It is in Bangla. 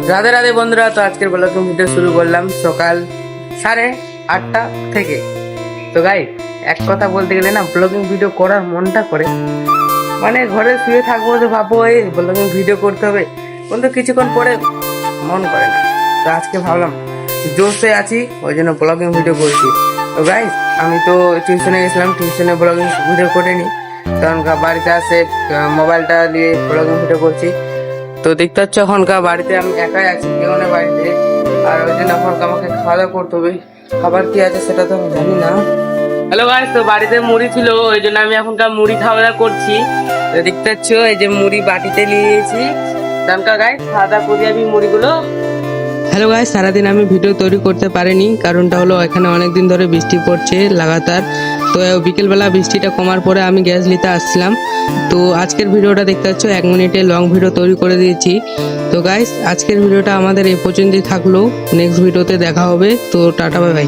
রাধে রাধে বন্ধুরা, তো আজকের ব্লগিং ভিডিও শুরু করলাম সকাল 8:30 থেকে। তো গাই এক কথা বলতে গেলে না, ব্লগিং ভিডিও করার মনটা করে, মানে ঘরে শুয়ে থাকবো তো ভাববো এই ব্লগিং ভিডিও করতে হবে, কিন্তু কিছুক্ষণ পরে মন করে না। তো আজকে ভাবলাম জোশে আছি, ওই জন্য ব্লগিং ভিডিও করছি। তো গাই আমি তো টিউশনে গেছিলাম, টিউশনে ব্লগিং ভিডিও করিনি, কারণ বাড়িতে আসে মোবাইলটা নিয়ে ব্লগিং ভিডিও করছি। তো দেখতে পাচ্ছ এখনকার বাড়িতে আমি একাই আছি, কেউ না বাড়িতে। আর ওই জন্য এখন আমাকে খাওয়া দাওয়া করতে হবে। খাবার কি আছে সেটা তো আমি জানি না। হ্যালো গাইস, তো বাড়িতে মুড়ি ছিল, ওই জন্য আমি এখনকার মুড়ি খাওয়া দাওয়া করছি। তো দেখতে পাচ্ছ এই যে মুড়ি বাটিতে নিয়েছি, তখনকার গাইস খাওয়া দাওয়া করি আমি মুড়িগুলো। হ্যালো গাইস, সারাদিন আমি ভিডিও তৈরি করতে পারিনি, কারণটা হলো এখানে অনেকদিন ধরে বৃষ্টি পড়ছে লাগাতার। তো বিকেলবেলা বৃষ্টিটা কমার পরে আমি গ্যাস নিতে আসছিলাম। তো আজকের ভিডিওটা দেখতে পাচ্ছ 1 মিনিটে লং ভিডিও তৈরি করে দিয়েছি। তো গাইস আজকের ভিডিওটা আমাদের এই পর্যন্তই থাকলো, নেক্সট ভিডিওতে দেখা হবে। তো টাটা বাই বাই।